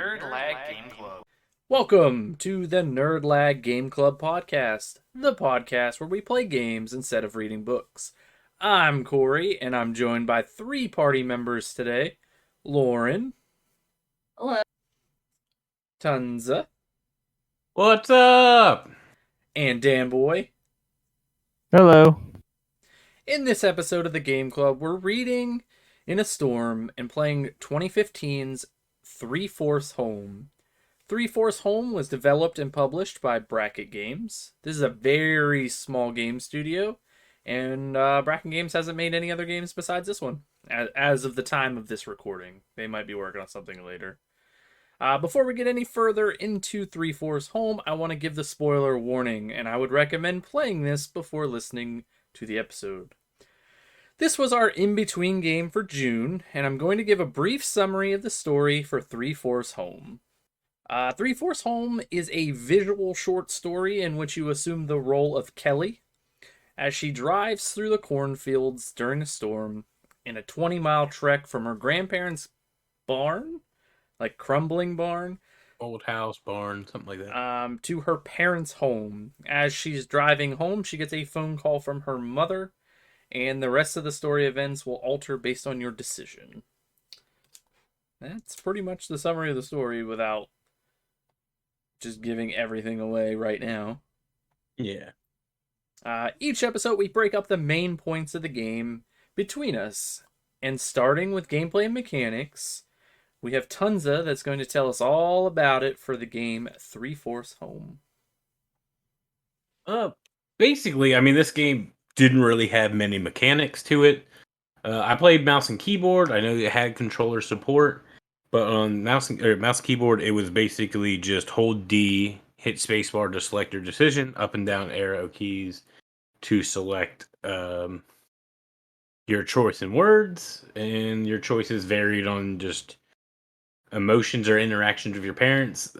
Nerd Lag Game Club. Welcome to the Nerd Lag Game Club podcast, the podcast where we play games instead of reading books. I'm Corey, and I'm joined by three party members today: Lauren, Hello. Tonsa, What's up? and Dan Boy. Hello. In this episode of the Game Club, we're reading In a Storm and playing 2015's Three-Fourths Home. Three-Fourths Home was developed and published by Bracket Games. This is a very small game studio, and Bracket Games hasn't made any other games besides this one, as of the time of this recording. They might be working on something later. Before we get any further into Three-Fourths Home, I want to give the spoiler warning, and I would recommend playing this before listening to the episode. This was our in-between game for June, and I'm going to give a brief summary of the story for Three-Fourths Home. Three-Fourths Home is a visual short story in which you assume the role of Kelly as she drives through the cornfields during a storm in a 20-mile trek from her grandparents' barn, like crumbling barn, Old house, barn, something like that. to her parents' home. As she's driving home, she gets a phone call from her mother, and the rest of the story events will alter based on your decision. That's pretty much the summary of the story without just giving everything away right now. Yeah. Each episode, we break up the main points of the game between us. And starting with gameplay and mechanics, we have Tonsa that's going to tell us all about it for the game Three-Fourths Home. Basically, I mean, this game didn't really have many mechanics to it. I played mouse and keyboard. I know it had controller support, but on mouse and keyboard, it was basically just hold D, hit spacebar to select your decision, up and down arrow keys to select your choice in words, and your choices varied on just emotions or interactions with your parents,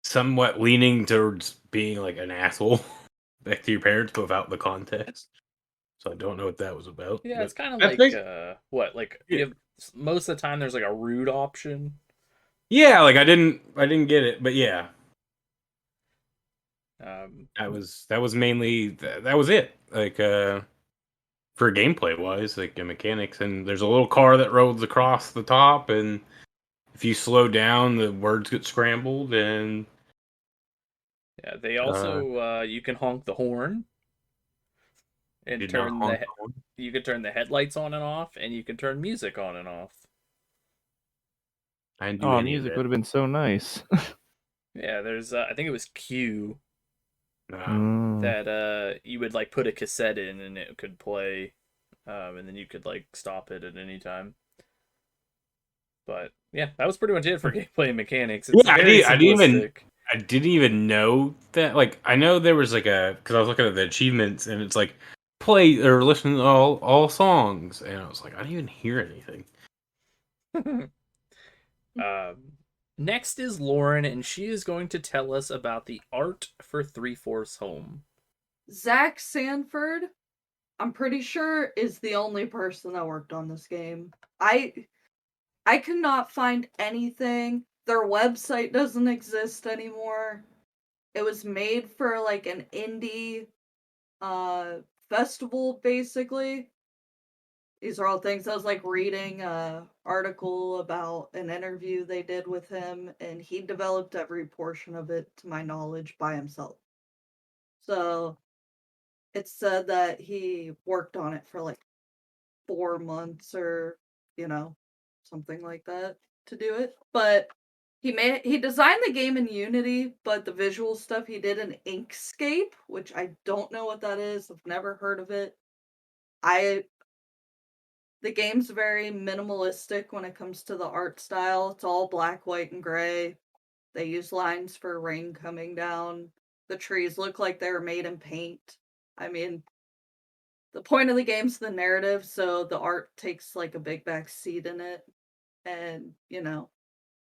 somewhat leaning towards being like an asshole back to your parents, but without the context. So I don't know what that was about. Yeah, but it's kind of that's like, basi- like, Yeah. you have, most of the time there's like a rude option. Yeah, like I didn't get it, but yeah, Um, that was mainly that was it. Like for gameplay wise, like mechanics, and there's a little car that rolls across the top, and if you slow down, the words get scrambled, and yeah, they also, you can honk the horn and did not turn honk the horn. you can turn the headlights on and off, and you can turn music on and off. I didn't do Oh, any music of would have been so nice. Yeah, there's, I think it was Q that. that you would like put a cassette in and it could play, and then you could like stop it at any time. But yeah, that was pretty much it for gameplay and mechanics. It's Yeah, very I simplistic. didn't even know that. Like, I know there was like because I was looking at the achievements, and it's like play or listen to all songs, and I was like, I didn't even hear anything. um, Next is Lauren, and she is going to tell us about the art for Three-Fourths Home. Zach Sanford, I'm pretty sure, is the only person that worked on this game. I could not find anything. Their website doesn't exist anymore. It was made for like an indie festival basically. These are all things I was like reading a article about an interview they did with him, and he developed every portion of it to my knowledge by himself. So it said that he worked on it for like 4 months or, you know, something like that to do it. But he designed the game in Unity, but the visual stuff he did in Inkscape, which I don't know what that is. I've never heard of it. The game's very minimalistic when it comes to the art style. It's all black, white, and gray. They use lines for rain coming down. The trees look like they were made in paint. I mean, the point of the game's the narrative, so the art takes like a big back seat in it. And, you know,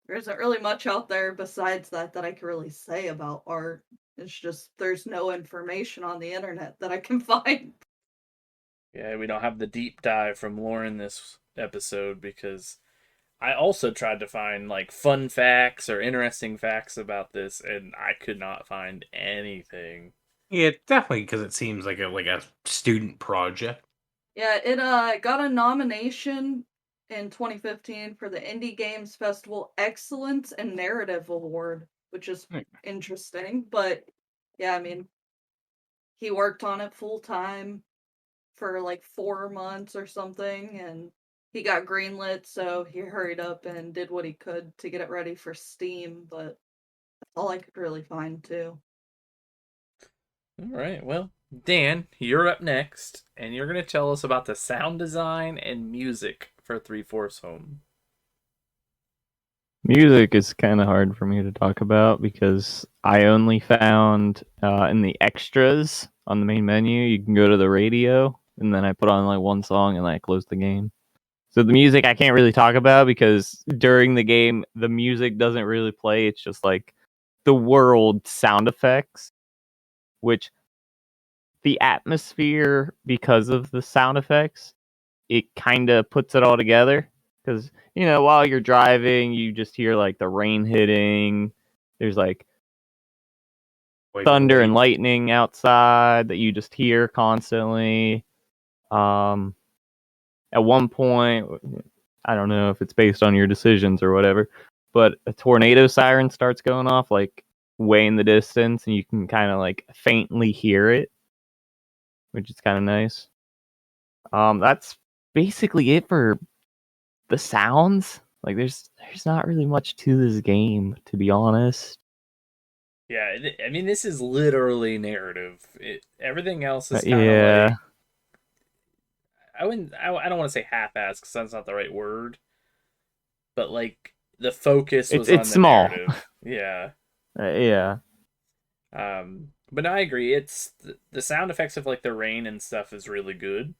there isn't really much out there besides that I can really say about art. It's just there's no information on the internet that I can find. Yeah, we don't have the deep dive from Lauren this episode because I also tried to find like fun facts or interesting facts about this, and I could not find anything. Yeah, definitely because it seems like a student project. Yeah, it got a nomination in 2015 for the Indie Games Festival Excellence and Narrative Award, which is Hmm. interesting. But yeah, I mean, he worked on it full time for like 4 months or something, and he got greenlit, so he hurried up and did what he could to get it ready for Steam. But that's all I could really find too. All right, well, Dan, you're up next, and you're going to tell us about the sound design and music for Three Fourths Home. Music is kind of hard for me to talk about because I only found in the extras on the main menu, you can go to the radio, and then I put on like one song and I close the game. So the music I can't really talk about because during the game, the music doesn't really play. It's just like the world sound effects, which the atmosphere, because of the sound effects, it kind of puts it all together. Because, while you're driving, you just hear like the rain hitting. There's like thunder and lightning outside that you just hear constantly. At one point, I don't know if it's based on your decisions or whatever, but a tornado siren starts going off like way in the distance, and you can kind of like faintly hear it, which is kind of nice. That's basically it for the sounds. Like there's not really much to this game, to be honest. Yeah, I mean, this is literally narrative. Everything else is kind of Yeah, like I don't want to say half-assed because that's not the right word, but like the focus was it's on the small. narrative. Yeah. Yeah, But no, I agree. It's the sound effects of like the rain and stuff is really good.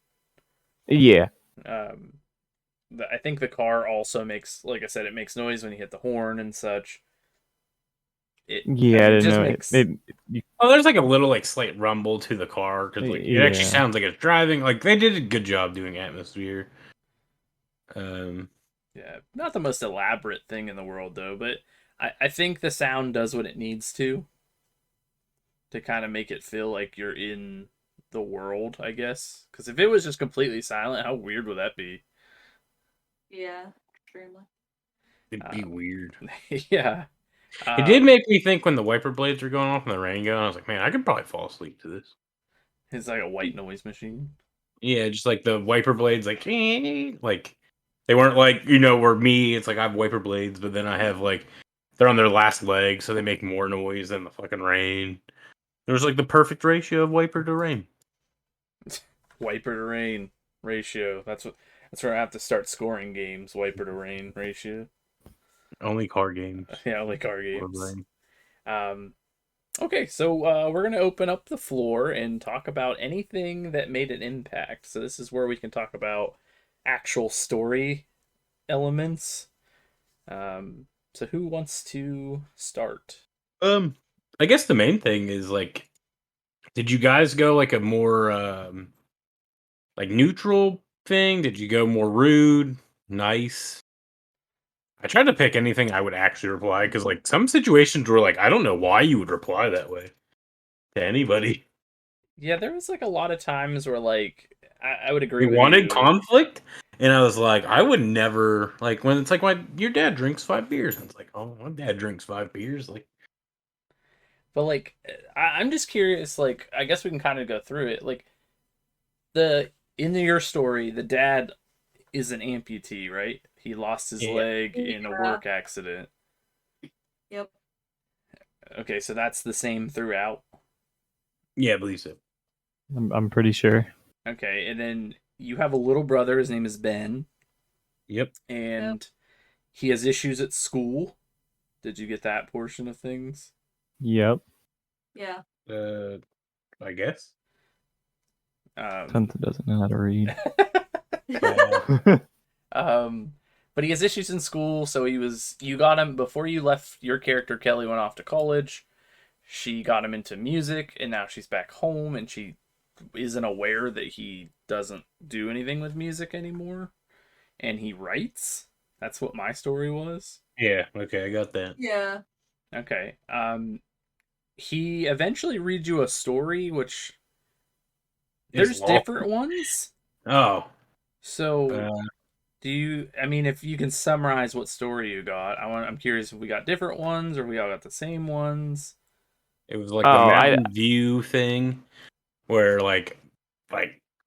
yeah, Um, I think the car also makes, like I said, it makes noise when you hit the horn and such. yeah. I It didn't just know makes Oh, there's like a little like slight rumble to the car because like it actually yeah. sounds like it's driving. Like they did a good job doing atmosphere. Um, yeah, not the most elaborate thing in the world though, but I think the sound does what it needs to kind of make it feel like you're in the world, I guess. Because if it was just completely silent, how weird would that be? Yeah, extremely. it'd be weird. Yeah. It did make me think when the wiper blades were going off and the rain going. I was like, man, I could probably fall asleep to this. It's like a white noise machine. Yeah, just like the wiper blades, like like they weren't like where me. It's like I have wiper blades, but then I have like they're on their last leg, so they make more noise than the fucking rain. There's like the perfect ratio of wiper to rain. Wiper to rain ratio. That's where I have to start scoring games. Wiper to rain ratio. Only car games. Yeah, like car Or games. rain. Um, okay, so we're gonna open up the floor and talk about anything that made an impact. So this is where we can talk about actual story elements. So who wants to start? I guess the main thing is like, did you guys go like a more like neutral thing? Did you go more rude, nice? I tried to pick anything I would actually reply because like some situations were like, I don't know why you would reply that way to anybody. Yeah, there was like a lot of times where like I would They agree with wanted you. conflict, and I was like, I would never like when it's like your dad drinks 5 beers, and it's like, oh, my dad drinks 5 beers, like. But like, I'm just curious. Like, I guess we can kind of go through it. Like, the in your story, the dad is an amputee, right? He lost his Yeah. leg in a Yeah. work accident. Yep. Okay, so that's the same throughout. Yeah, I believe so. I'm pretty sure. Okay, and then you have a little brother. His name is Ben, Yep. and he has issues at school. Did you get that portion of things? Yep. Yeah. I guess. Tonsa doesn't know how to read. Um, but he has issues in school, so you got him before you left. Your character Kelly went off to college. She got him into music, and now she's back home, and she isn't aware that he doesn't do anything with music anymore, and he writes. That's what my story was. Yeah, okay, I got that. Yeah. Okay. He eventually reads you a story, which It's there's long. different ones. Oh, So uh, do you? I mean, if you can summarize what story you got, I'm curious if we got different ones or we all got the same ones. it was like the Oh, I Mountain View thing, where like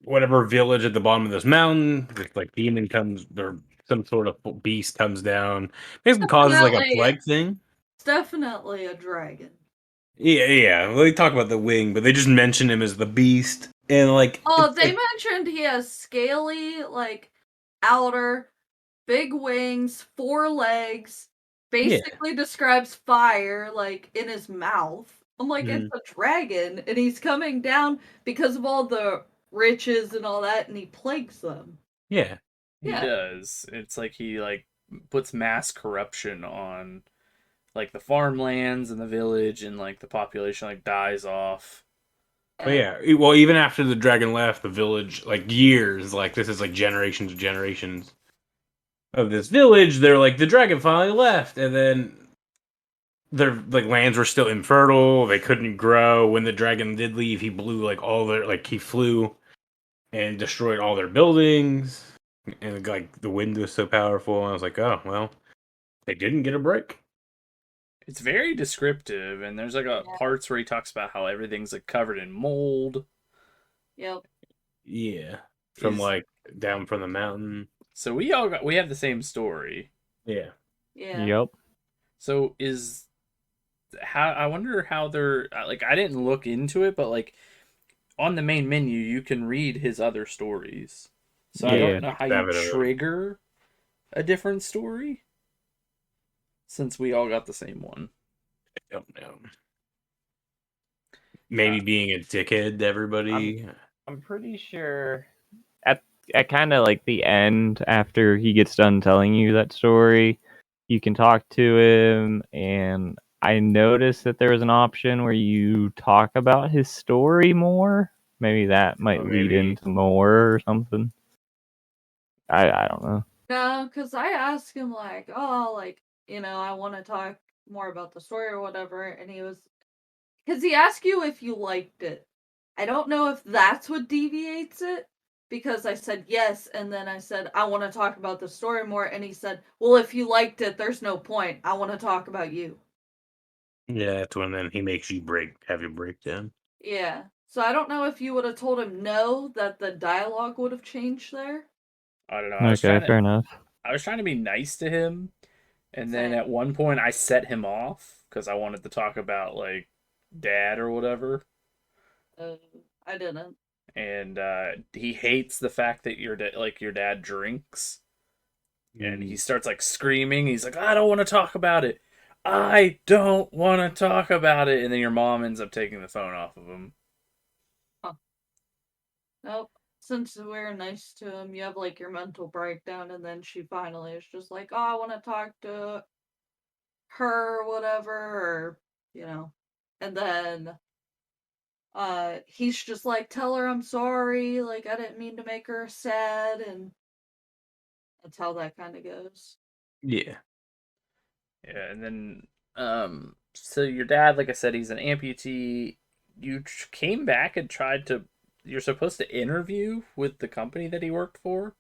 whatever village at the bottom of this mountain, this like demon comes or some sort of beast comes down, basically causes like a Definitely, plague thing. it's definitely a dragon. Yeah, yeah. Well, they talk about the wing, but they just mention him as the beast, and like Oh, it's they like mentioned he has scaly, like, outer, big wings, 4 legs, yeah. basically describes fire, like, in his mouth. I'm like, it's Mhm. a dragon, and he's coming down because of all the riches and all that, and he plagues them. Yeah. He Yeah. does. It's like he like puts mass corruption on like the farmlands and the village, and like the population like dies off. But yeah, well, even after the dragon left the village, like years, like this is like generations of generations of this village, they're like the dragon finally left, and then their like lands were still infertile, they couldn't grow. When the dragon did leave, he blew like all their like he flew and destroyed all their buildings, and like the wind was so powerful. I was like, oh well, they didn't get a break. It's very descriptive, and there's like a Yeah. parts where he talks about how everything's like covered in mold. Yep. Yeah, from Is like down from the mountain. so we have the same story. Yeah. Yeah. Yep. So is how I wonder how they're like I didn't look into it, but like on the main menu you can read his other stories. So I don't Yeah. know how you 7 of them. trigger a different story since we all got the same one. I don't know. Maybe being a dickhead to everybody. I'm pretty sure at kind of like the end after he gets done telling you that story, you can talk to him, and I noticed that there was an option where you talk about his story more. Maybe that might Oh, lead maybe. into more or something. I don't know. No, because I asked him, like, oh, like, I want to talk more about the story or whatever, and he was, because he asked you if you liked it. I don't know if that's what deviates it, because I said yes, and then I said, I want to talk about the story more, and he said, well, if you liked it, there's no point. I want to talk about you. Yeah, that's when then he makes you have your breakdown. Yeah. So I don't know if you would have told him no, that the dialogue would have changed there. I don't know. Okay, fair enough. I was trying to be nice to him, and then Same. at one point I set him off because I wanted to talk about like dad or whatever. I didn't. And he hates the fact that your dad drinks, and he starts like screaming. He's like, I don't want to talk about it. I don't want to talk about it. And then your mom ends up taking the phone off of him. Nope. Since we're nice to him, you have like your mental breakdown, and then she finally is just like, oh, I want to talk to her or whatever, or, and then he's just like, tell her I'm sorry, like, I didn't mean to make her sad, and that's how that kind of goes. Yeah. Yeah, and then so your dad, like I said, he's an amputee. You came back and tried to. You're supposed to interview with the company that he worked for.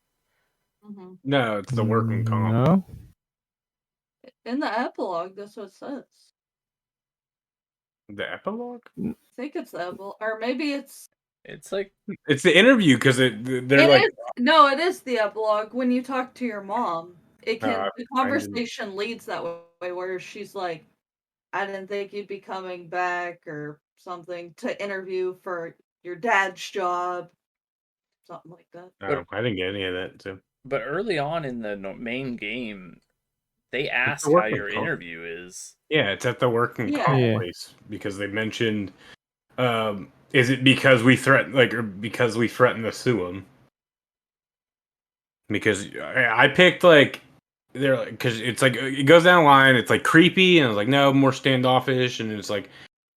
Hmm. No, it's the working comp. No. In the epilogue, that's what it says. The epilogue? I think it's the epilogue, or maybe it's. It's like It's the interview because they're It like, is, no, it is the epilogue. When you talk to your mom, it can, the I didn't. conversation leads that way, where she's like, I didn't think you'd be coming back or something to interview for your dad's job, something like that. Oh, I didn't get any of that. So but early on in the main game, they it's the ask how working your comp. interview is. Yeah, it's at the working Yeah. comp Yeah. place because they mentioned. Is it because we threaten or because we threatened to sue him? Because I picked like they're like because it's like it goes down the line. It's like creepy, and I was like, no, more standoffish, and it's like,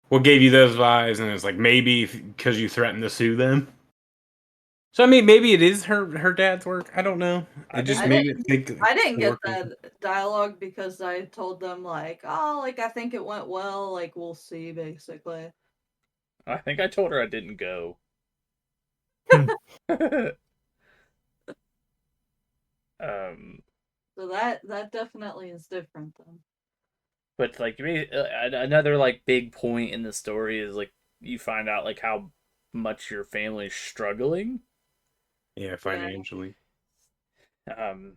what gave you those vibes? And it's like maybe because you threatened to sue them. So I mean, maybe it is her dad's work. I don't know. I It just I made me didn't think. I didn't the get work was- that dialogue because I told them like, oh, like I think it went well, like we'll see, basically. I think I told her I didn't go. um, So that definitely is different then. but like another like big point in the story is like you find out like how much your family's struggling. Yeah, financially. Um,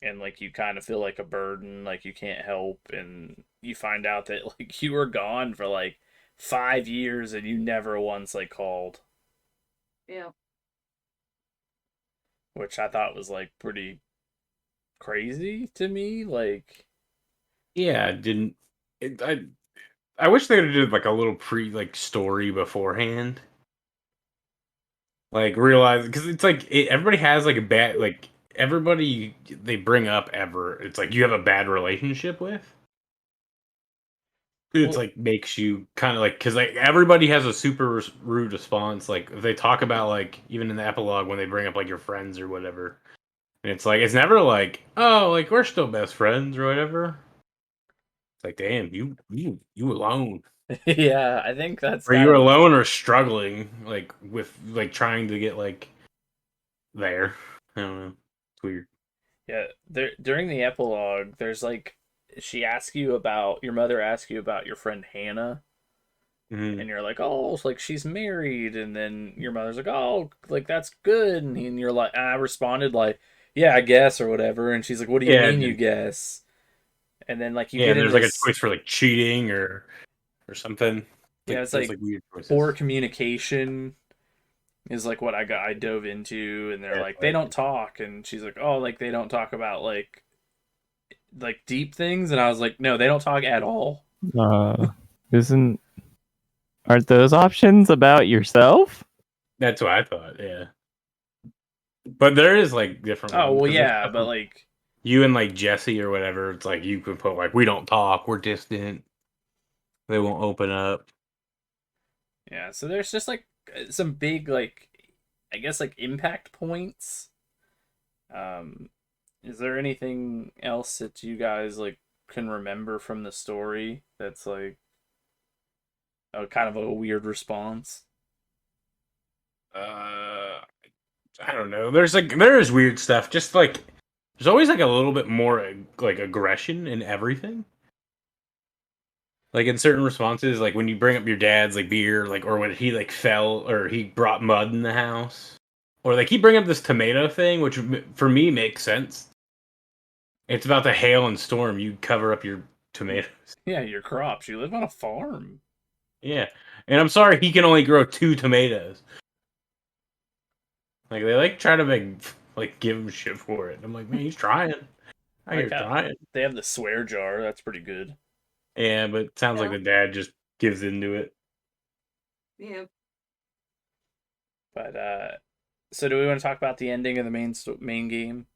and like you kind of feel like a burden, like you can't help, and you find out that like you were gone for like 5 years and you never once like called, Yeah. which I thought was like pretty crazy to me. Like, Yeah, I didn't. I wish they would have did like a little like story beforehand. Like realize because it's like everybody has like a bad like everybody they bring up ever. It's like you have a bad relationship with. It's well, like makes you kind of like because like everybody has a super rude response. Like if they talk about like even in the epilogue when they bring up like your friends or whatever, and it's like it's never like oh like we're still best friends or whatever. It's like damn you alone. yeah, I think that's Or kind you're of alone or struggling like with like trying to get like there. I don't know. It's weird. yeah. There during the epilogue, there's like she asks you about your mother asks you about your friend Hannah, Mhm. and you're like, oh, it's like she's married, and then your mother's like, oh, like that's good, and you're like, and I responded like, yeah, I guess or whatever, and she's like, what do you Yeah, mean you guess? And then like you yeah. get And into there's like a this, choice for like cheating or something. yeah, Like it's there's like like weird poor choices. communication is like what I dove into, and they're Yeah, like they like don't talk, and she's like, oh, like they don't talk about like deep things, and I was like, no, they don't talk at all. Uh, isn't aren't those options about yourself? that's what I thought. Yeah, but there is like different Oh ones well, because there's yeah, stuff but with like you and like Jesse or whatever. It's like you can put like we don't talk, we're distant. They won't open up. yeah, so there's just like some big like I guess like impact points. Um, is there anything else that you guys like can remember from the story that's like a kind of a weird response? Uh, I don't know. There's like there is weird stuff. Just like there's always like a little bit more like aggression in everything. Like in certain responses, like when you bring up your dad's like beer, like or when he like fell or he brought mud in the house, or like he bring up this tomato thing, which for me makes sense. It's about the hail and storm. You cover up your tomatoes. Yeah, your crops. You live on a farm. Yeah, and I'm sorry he can only grow 2 tomatoes. Like they like try to like give him shit for it. I'm like, man, he's trying. I Like hear how trying. they have the swear jar. That's pretty good. Yeah, but it sounds like Yeah. the dad just gives into it. Yeah. But so do we want to talk about the ending of the main game?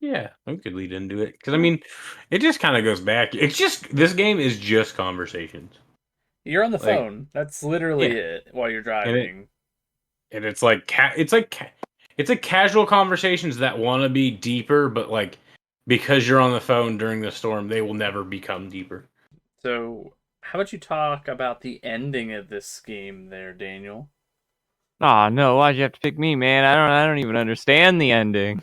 Yeah, we could lead into it because I mean, it just kind of goes back. It's just this game is just conversations. You're on the Like phone. That's literally yeah, it while you're and it driving. and it's like it's like casual conversations that want to be deeper, but like because you're on the phone during the storm, they will never become deeper. So how about you talk about the ending of this game there, Daniel? Oh no, why'd you have to pick me, man? I don't even understand the ending.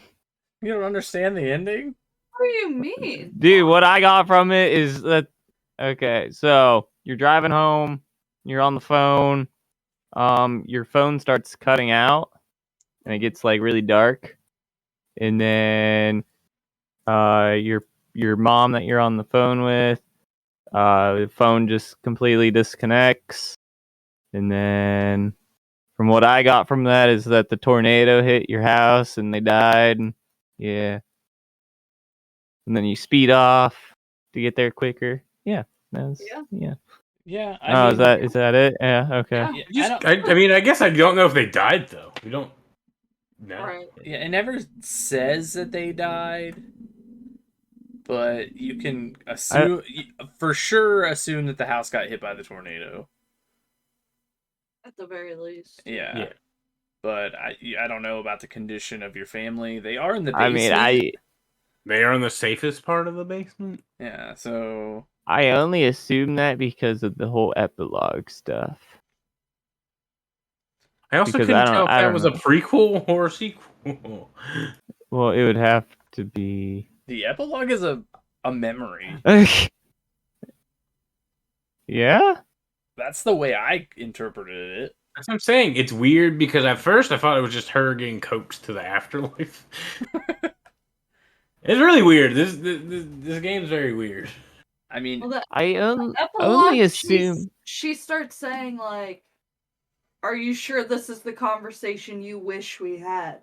You don't understand the ending? What do you mean? Dude, what I got from it is that okay, so you're driving home, you're on the phone, your phone starts cutting out and it gets like really dark. And then your mom that you're on the phone with, the phone just completely disconnects. And then from what I got from that is that the tornado hit your house and they died. And, yeah. And then you speed off to get there quicker. Yeah. That's, Yeah. yeah. Yeah, I Oh, mean, is that it? Yeah, okay. Yeah. I don't. I mean, I guess I don't know if they died though. We don't know. Right. Yeah, it never says that they died, but you can I assume for sure assume that the house got hit by the tornado. At the very least. Yeah. Yeah. but I don't know about the condition of your family. They are in the I basement. mean, They are in the safest part of the basement. Yeah, so I only assume that because of the whole epilogue stuff. I also Because couldn't tell if I that don't was a know. prequel or a sequel. Well, it would have to be. the epilogue is a memory. Yeah. That's the way I interpreted it. That's what I'm saying. It's weird because at first I thought it was just her getting coaxed to the afterlife. It's really weird. This game's very weird. I mean, Well, the I epilogue, only assume. she starts saying like, "Are you sure this is the conversation you wish we had?"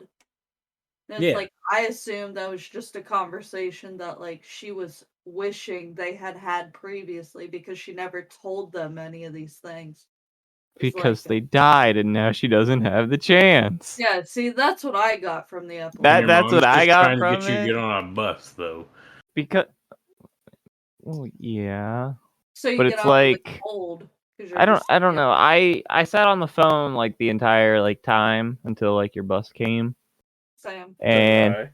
And it's Yeah. like I assumed that was just a conversation that like she was wishing they had had previously because she never told them any of these things. It's Because like, they died and now she doesn't have the chance. yeah, see, that's what I got from the And epilogue. your That's mom's what I just got trying to from get you to it. get on a bus, though. Because, well, yeah, So you but get it's off of the like cold because you're I don't just know. I sat on the phone like the entire like time until like your bus came, Sam. and okay.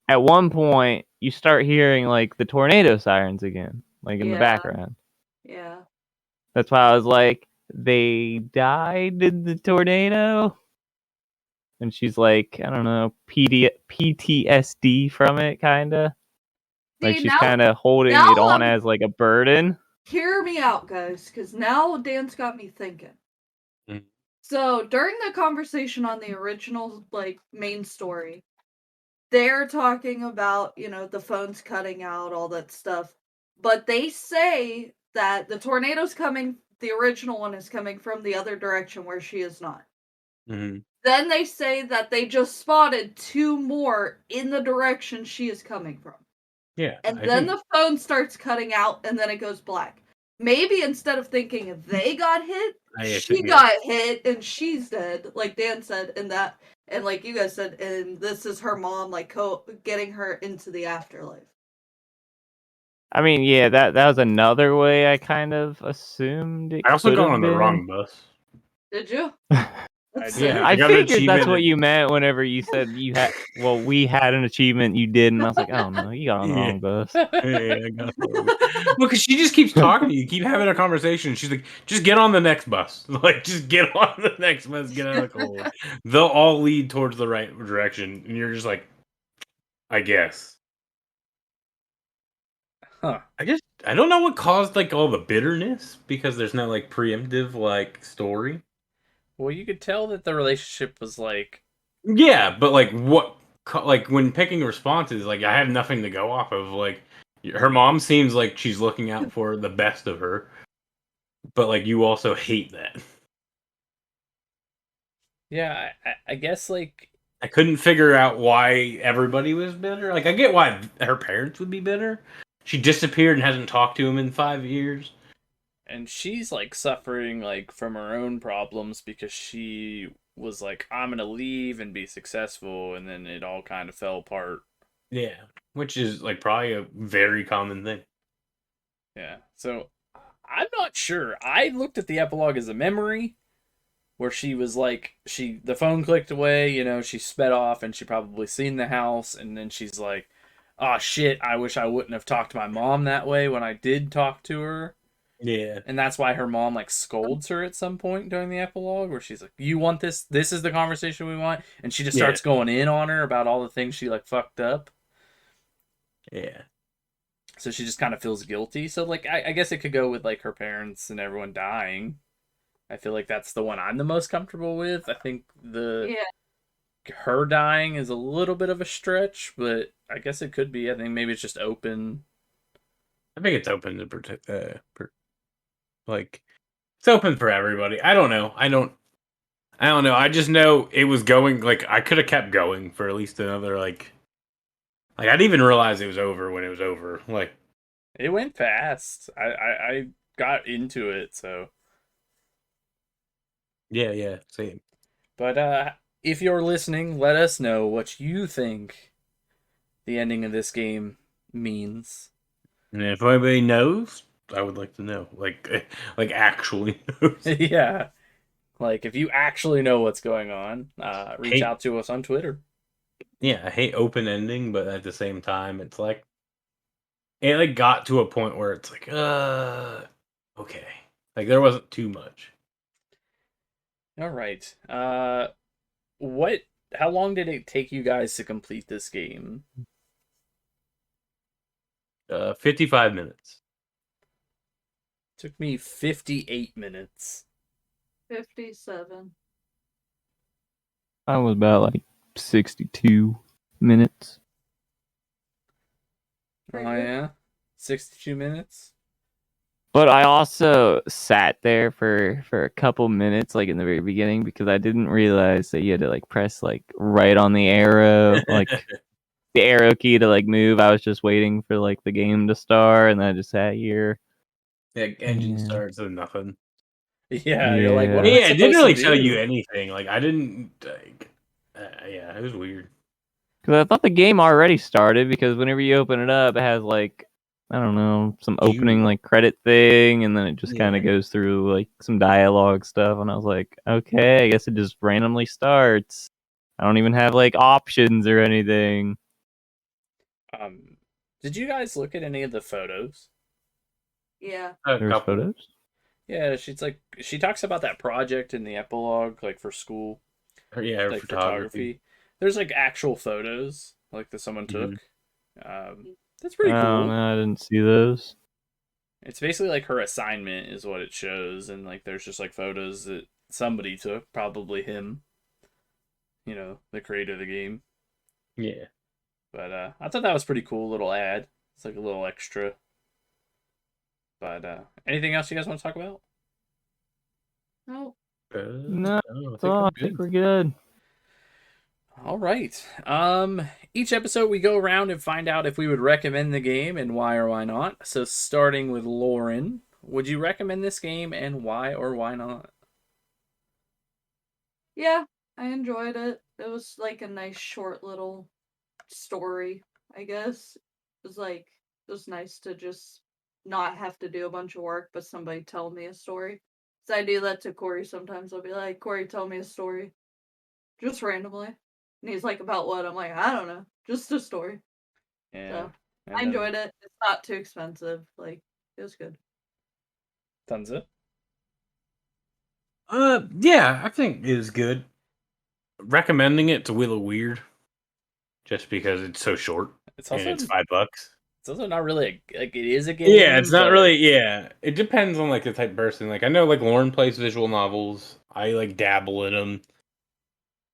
at one point you start hearing like the tornado sirens again, like in the Yeah, background. yeah. That's why I was like, they died in the tornado. And she's like, I don't know, PTSD from it, kind of. Like See, she's kind of holding now it on I'm as like a burden. hear me out, guys, because now Dan's got me thinking. Mm. So during the conversation on the original like main story, they're talking about, the phones cutting out, all that stuff. But they say that the tornado's coming, the original one is coming from the other direction where she is not. Mm-hmm. Then they say that they just spotted two more in the direction she is coming from. Yeah, And I then think the phone starts cutting out and then it goes black. Maybe instead of thinking they got hit, I she think yeah. got hit and she's dead, like Dan said, and like you guys said, and this is her mom, like getting her into the afterlife. I mean, yeah, that was another way I kind of assumed it I also could got have on the been. wrong bus. Did you? That's did. Yeah, I got an figured that's achievement what and- you meant whenever you said you had. Well, we had an achievement, you did, and I was like, oh no, you got on the Yeah. wrong bus. Yeah, I got well, because she just keeps talking to you, keep having a conversation. She's like, just get on the next bus. Like, just get on the next bus, get out of the cold. They'll all lead towards the right direction. And you're just like, I guess. Huh. I don't know what caused like all the bitterness because there's no like preemptive like story. Well, you could tell that the relationship was like, Yeah, but like what like when picking responses, like I have nothing to go off of. Like her mom seems like she's looking out for the best of her. But like you also hate that. yeah, I guess like, I couldn't figure out why everybody was bitter. Like I get why her parents would be bitter. She disappeared and hasn't talked to him in 5 years. and she's like suffering like from her own problems because she was like, I'm gonna leave and be successful, and then it all kind of fell apart. Yeah, which is like probably a very common thing. Yeah, so I'm not sure. I looked at the epilogue as a memory where she was like, the phone clicked away, she sped off and she probably seen the house, and then she's like, oh shit, I wish I wouldn't have talked to my mom that way when I did talk to her. Yeah. And that's why her mom like scolds her at some point during the epilogue where she's like, you want this? This is the conversation we want. And she just Yeah. starts going in on her about all the things she like fucked up. Yeah. So she just kind of feels guilty. So like, I guess it could go with like her parents and everyone dying. I feel like that's the one I'm the most comfortable with. I think her dying is a little bit of a stretch, but I guess it could be. I think maybe it's just open. I think it's open to protect like it's open for everybody. I don't know. I don't know. I just know it was going like I could have kept going for at least another like I didn't even realize it was over when it was over. Like It went fast. I got into it, so. yeah, same. But if you're listening, let us know what you think the ending of this game means. And if anybody knows, I would like to know. Like actually knows. Yeah. Like, if you actually know what's going on, reach out to us on Twitter. Yeah, I hate open ending, but at the same time, it's like it like got to a point where it's like, okay, like there wasn't too much. All right. What? How long did it take you guys to complete this game? 55 minutes. Took me 58 minutes. 57. I was about like 62 minutes. Oh Pretty good. yeah, 62 minutes. But I also sat there for a couple minutes, like in the very beginning, because I didn't realize that you had to like press like right on the arrow, like the arrow key to like move. I was just waiting for like the game to start, and then I just sat here. Yeah, engine Yeah. starts and nothing. Yeah, you're like, what Yeah. am I Yeah, it didn't supposed really to tell you do? anything. Like I didn't like. Yeah, it was weird. Because I thought the game already started, because whenever you open it up, it has like, I don't know, some opening like credit thing, and then it just kind Yeah. of goes through like some dialogue stuff, and I was like, okay, I guess it just randomly starts. I don't even have like options or anything. Um, did you guys look at any of the photos? Yeah. A There's couple. photos. Yeah, she talks about that project in the epilogue, like for school, Yeah, like photography. photography. There's like actual photos, like that someone Mhm. took. That's pretty I don't cool. know, I didn't see those. It's basically like her assignment is what it shows, and like there's just like photos that somebody took, probably him, the creator of the game. Yeah. But I thought that was pretty cool little ad. It's like a little extra. But anything else you guys want to talk about? No. No, I that's think all. I'm I think good. we're good. All right. Each episode we go around and find out if we would recommend the game and why or why not. So starting with Lauren, would you recommend this game and why or why not? Yeah, I enjoyed it. It was like a nice short little story, I guess. It was nice to just not have to do a bunch of work, but somebody tell me a story. So I do that to Corey sometimes. I'll be like, Corey, tell me a story. Just randomly. And he's like, about what? I'm like, I don't know. Just a story. Yeah. So And I then enjoyed it. It's not too expensive. Like, it was good. Tonsa. Yeah, I think it is good. Recommending it's a little weird, just because it's so short It's and also it's $5. it's also not really like it is a Yeah, it's game, not but really. Yeah, it depends on like the type of person. Like I know, like Lauren plays visual novels. I like dabble in them,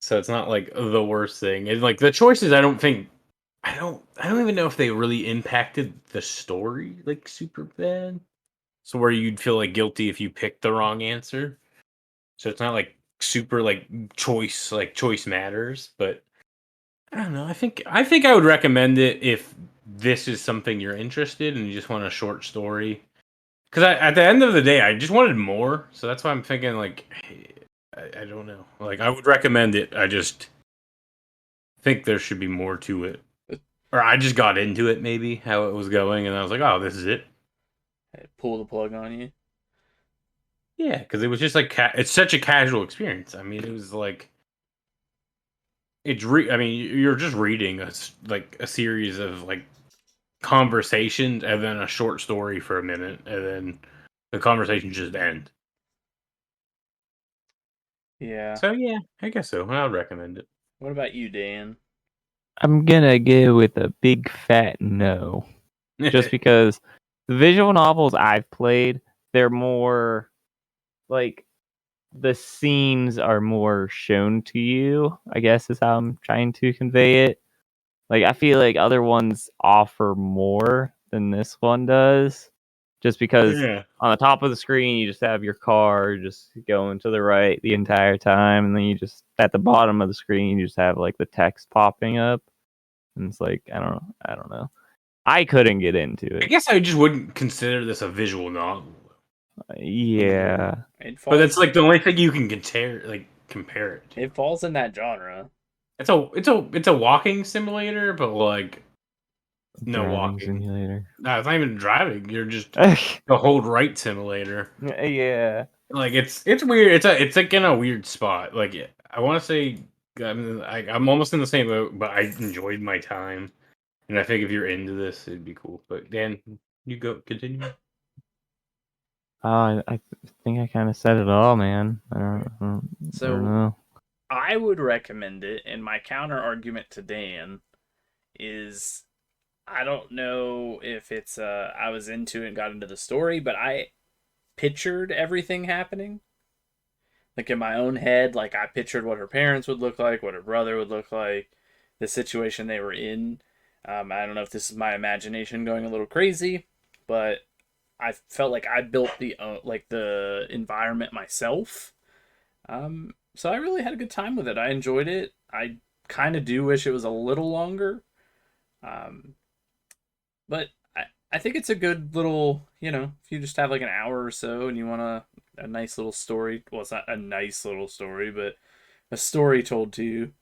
so it's not like the worst thing. And like the choices, I don't even know if they really impacted the story like super bad. So where you'd feel like guilty if you picked the wrong answer. So it's not like super like choice matters, but I don't know. I think I would recommend it if this is something you're interested in and you just want a short story. Because at the end of the day, I just wanted more, so that's why I'm thinking like I don't know. Like I would recommend it. I just think there should be more to it, or I just got into it maybe how it was going, and I was like, oh, this is it. pull the plug on you. Yeah, because it was just like it's such a casual experience. I mean, it was like I mean, you're just reading like a series of like conversations and then a short story for a minute, and then the conversation just end. Yeah. So yeah, I guess so. I would recommend it. What about you, Dan? I'm gonna go with a big fat no. Just because the visual novels I've played, they're more like the scenes are more shown to you, I guess is how I'm trying to convey it. Like I feel like other ones offer more than this one does. Just because Yeah. on the top of the screen you just have your car just going to the right the entire time, and then you just at the bottom of the screen you just have like the text popping up. And it's like I don't know. I couldn't get into I it. guess I just wouldn't consider this a visual novel. Yeah. It But it's falls. like the only thing you can compare it to. It falls in that genre. It's a walking simulator, but like no Driving walking. simulator. No, it's not even driving. You're just Yeah. a hold right simulator. Like it's weird. It's like in a weird spot. Like I want to say I'm almost in the same boat, but I enjoyed my time, and I think if you're into this, it'd be cool. But Dan, you go continue. I think I kind of said it all, man. I don't So know. I would recommend it, and my counter argument to Dan is I don't know if it's I was into it and got into the story, but I pictured everything happening. Like in my own head, like I pictured what her parents would look like, what her brother would look like, the situation they were in. I don't know if this is my imagination going a little crazy, but I felt like I built the environment myself. So I really had a good time with it. I enjoyed it. I kind of do wish it was a little longer, um, but I think it's a good little, if you just have like an hour or so and you want a nice little story. Well, it's not a nice little story, but a story told to you.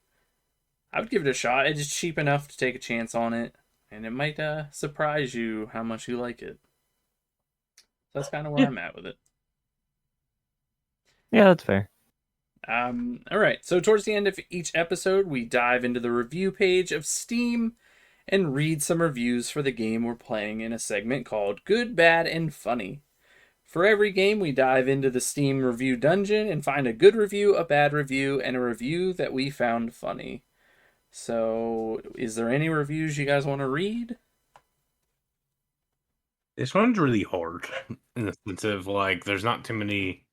I would give it a shot. It's cheap enough to take a chance on it, and it might surprise you how much you like it. So that's kind of where Yeah. I'm at with it. Yeah, that's fair. All right. So towards the end of each episode, we dive into the review page of Steam and read some reviews for the game we're playing in a segment called Good, Bad, and Funny. For every game, we dive into the Steam review dungeon and find a good review, a bad review, and a review that we found funny. So, is there any reviews you guys want to read? This one's really hard in the sense of like there's not too many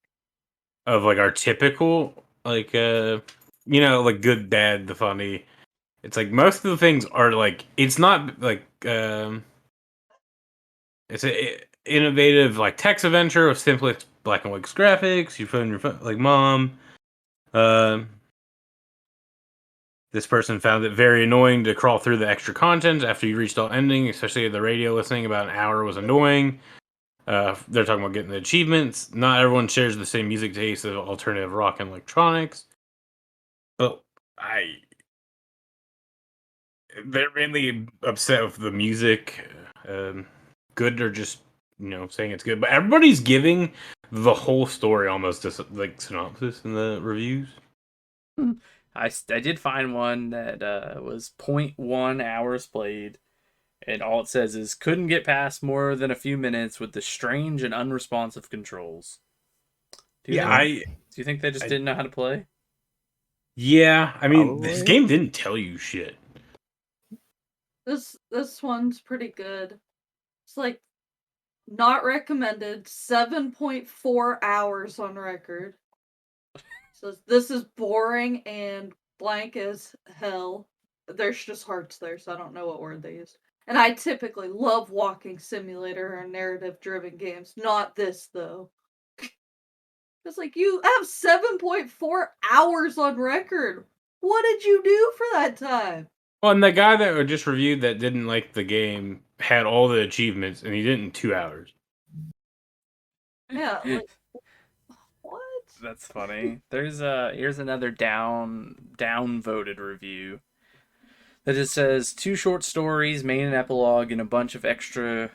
of like our typical like like good, bad, the funny. It's like most of the things are like it's not like it's a innovative like text adventure with simplest black and white graphics. You put in your phone like mom. Um This person found it very annoying to crawl through the extra content after you reached all ending, especially the radio listening about an hour was annoying. They're talking about getting the achievements. Not everyone shares the same music taste of alternative rock and electronics. But they're mainly upset with the music. Good or just saying it's good, but everybody's giving the whole story almost as like synopsis in the reviews. I did find one that was 0.1 hours played, and all it says is couldn't get past more than a few minutes with the strange and unresponsive controls. Do you think they just didn't know how to play? Yeah, I mean, this Probably. game didn't tell you shit. This one's pretty good. It's like not recommended. 7.4 hours on record. So this is boring and blank as hell. There's just hearts there, so I don't know what word they use. And I typically love walking simulator or narrative driven games. Not this though. It's like you have 7.4 hours on record. What did you do for that time? Well, and the guy that just reviewed that didn't like the game had all the achievements, and he did it in 2 hours. Yeah, like what? That's funny. Here's another down voted review that just says two short stories, main and epilogue, and a bunch of extras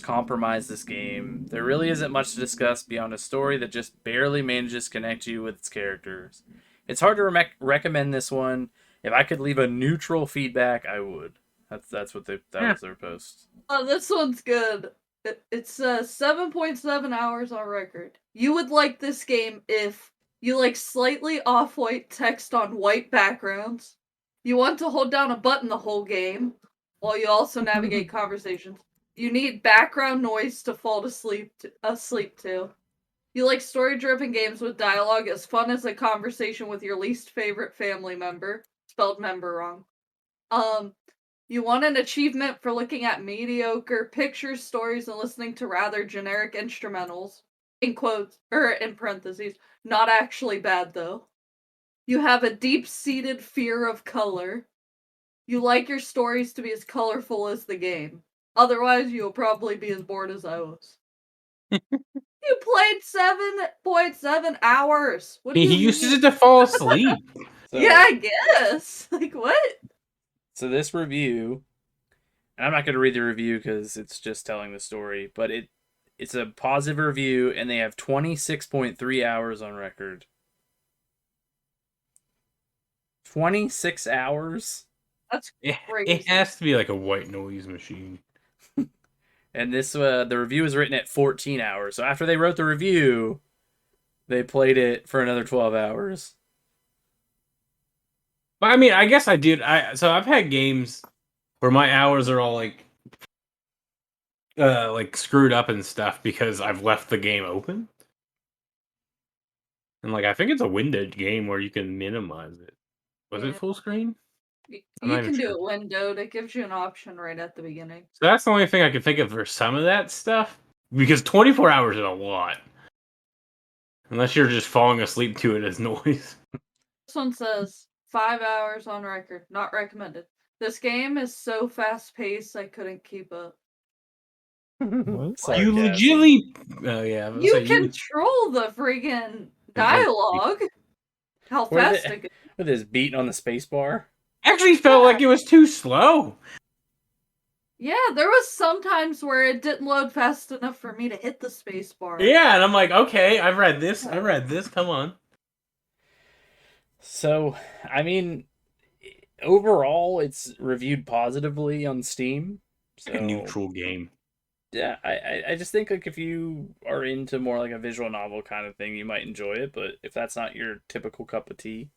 compromise this game. There really isn't much to discuss beyond a story that just barely manages to connect you with its characters. It's hard to recommend this one. If I could leave a neutral feedback, I would. That's what that was their post. Oh, this one's good. It's 7.7 hours on record. You would like this game if you like slightly off-white text on white backgrounds. You want to hold down a button the whole game, while you also navigate conversations. You need background noise to fall asleep to. You like story-driven games with dialogue as fun as a conversation with your least favorite family member. Spelled member wrong. You want an achievement for looking at mediocre pictures, stories, and listening to rather generic instrumentals. In quotes, or in parentheses, not actually bad though. You have a deep-seated fear of color. You like your stories to be as colorful as the game. Otherwise, you'll probably be as bored as I was. You played 7.7 hours. What do He you used mean? it to fall asleep. So, Yeah, I guess. Like, what? So this review, and I'm not going to read the review because it's just telling the story, but It's a positive review, and they have 26.3 hours on record. 26 hours? That's It crazy. has to be like a white noise machine. And this the review was written at 14 hours. So after they wrote the review, they played it for another 12 hours. But I mean, I guess I did. So I've had games where my hours are all like screwed up and stuff because I've left the game open. And like I think it's a windowed game where you can minimize it. Was it Yeah. full screen? I'm You not even can do sure. it windowed. It gives you an option right at the beginning. So that's the only thing I can think of for some of that stuff. Because 24 hours is a lot. Unless you're just falling asleep to it as noise. This one says 5 hours on record, not recommended. This game is so fast paced I couldn't keep up. What? Sarcasm. You legitimately. Oh, yeah. I was You gonna say, control the friggin' dialogue. How fast it goes. With his beating on the space bar. actually felt like it was too slow. Yeah, there was some times where it didn't load fast enough for me to hit the space bar. Yeah, and I'm like, okay, I've read this. Come on. So, I mean, overall, it's reviewed positively on Steam. So, Like a neutral game. Yeah, I just think like if you are into more like a visual novel kind of thing, you might enjoy it. But if that's not your typical cup of tea,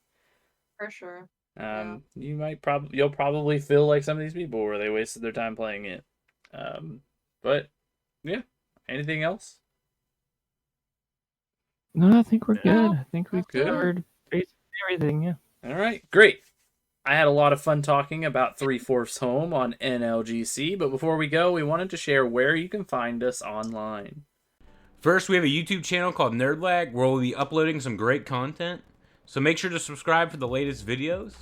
For sure. you'll probably feel like some of these people where they wasted their time playing it. But yeah, anything else? No, I think we're good. No, I think we that's good. covered basically everything. Yeah. All right, great. I had a lot of fun talking about 3/4 Home on NLGC, but before we go, we wanted to share where you can find us online. First, we have a YouTube channel called Nerdlag where we'll be uploading some great content. So make sure to subscribe for the latest videos.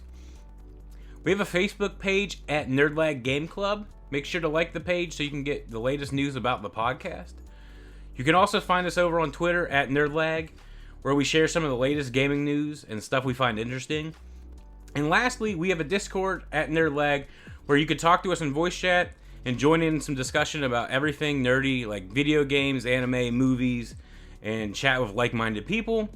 We have a Facebook page at Nerdlag Game Club. Make sure to like the page so you can get the latest news about the podcast. You can also find us over on Twitter at Nerdlag, where we share some of the latest gaming news and stuff we find interesting. And lastly, we have a Discord at Nerdlag where you could talk to us in voice chat and join in some discussion about everything nerdy like video games, anime, movies, and chat with like-minded people.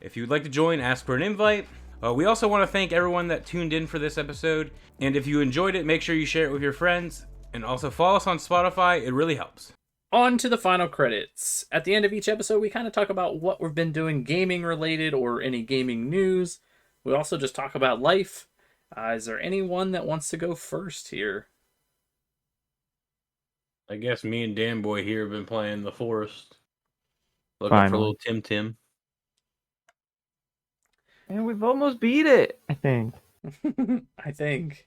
If you would like to join, ask for an invite. We also want to thank everyone that tuned in for this episode. And if you enjoyed it, make sure you share it with your friends. And also follow us on Spotify. It really helps. On to the final credits. At the end of each episode, we kind of talk about what we've been doing gaming related or any gaming news. We also just talk about life. Is there anyone that wants to go first here? I guess me and Dan Boy here have been playing The Forest. Looking for Finally. little Tim. And we've almost beat it, I think. I think.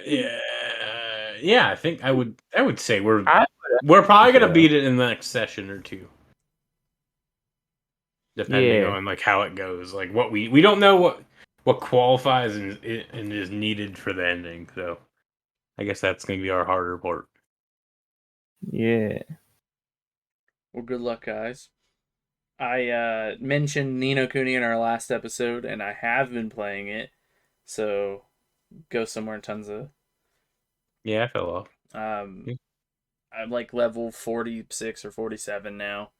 Yeah. I think I would say we're I probably gonna so. beat it in the next session or two, depending Yeah. on like how it goes. Like what we don't know what qualifies and is needed for the ending. So I guess that's gonna be our harder part. Yeah. Well, good luck, guys. I mentioned Ni no Kuni in our last episode, and I have been playing it. So go somewhere in Tonsa. Yeah, I fell off. I'm like level 46 or 47 now.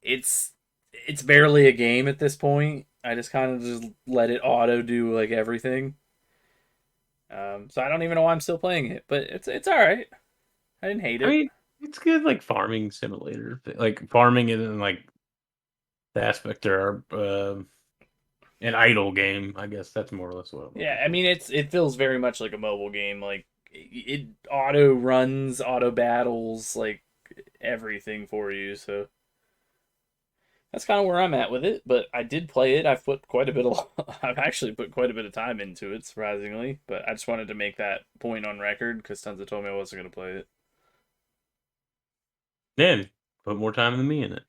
It's barely a game at this point. I just kind of just let it auto do like everything. So I don't even know why I'm still playing it, but it's all right. I didn't hate it. I mean, it's good like farming simulator, like farming in like the aspect or an idle game. I guess that's more or less what. Yeah, I mean it feels very much like a mobile game. Like it auto runs, auto battles, like everything for you. So that's kind of where I'm at with it. But I did play it. I've actually put quite a bit of time into it, surprisingly. But I just wanted to make that point on record because Tonsa told me I wasn't going to play it. Then put more time than me in it.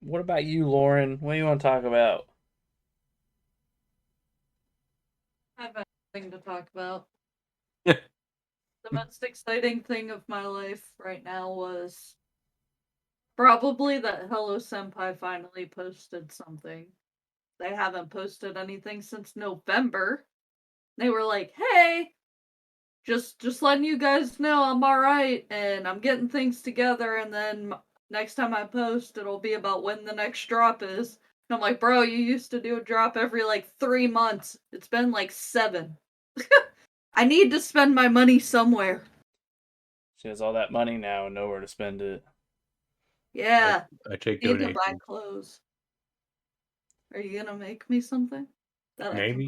What about you, Lauren? What do you want to talk about? I have nothing to talk about. Yeah. The most exciting thing of my life right now was probably that Hello Senpai finally posted something. They haven't posted anything since November. They were like, hey, just letting you guys know I'm all right, and I'm getting things together. And then next time I post, it'll be about when the next drop is. And I'm like, bro, you used to do a drop every like 3 months. It's been like 7. I need to spend my money somewhere. She has all that money now and nowhere to spend it. Yeah, I take need to buy donations. clothes. Are you gonna make me something that Maybe.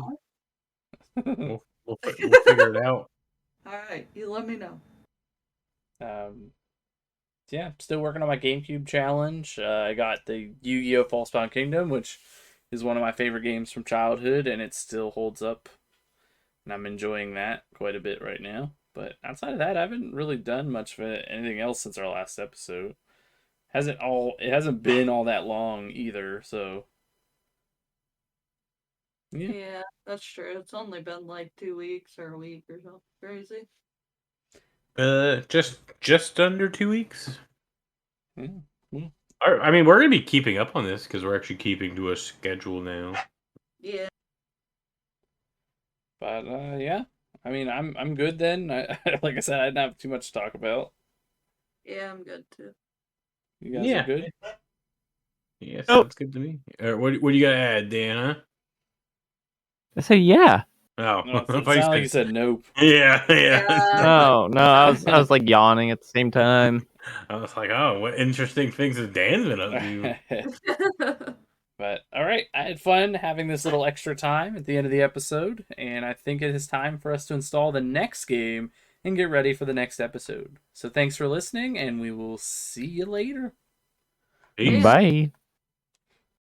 I can buy? We'll figure it out. All right, you let me know. Yeah, still working on my GameCube challenge. I got the Yu-Gi-Oh! Falsebound Kingdom, which is one of my favorite games from childhood, and it still holds up. And I'm enjoying that quite a bit right now. But outside of that, I haven't really done much of anything else since our last episode. It hasn't been all that long either, so yeah. Yeah, that's true. It's only been like 2 weeks or a week or something crazy. Just under 2 weeks. Yeah. I mean, we're gonna be keeping up on this because we're actually keeping to a schedule now. Yeah. But yeah. I mean, I'm good then. Like I said, I didn't have too much to talk about. Yeah, I'm good too. You guys Yeah. are good? Yeah, sounds good to me. What do you got to add, Dan? Huh? I say yeah. Oh, No, I it thought sounded like you said nope. Yeah. No, I was like yawning at the same time. I was like, oh, what interesting things has Dan been up to? But all right, I had fun having this little extra time at the end of the episode, and I think it is time for us to install the next game and get ready for the next episode. So thanks for listening, and we will see you later. Peace. Bye.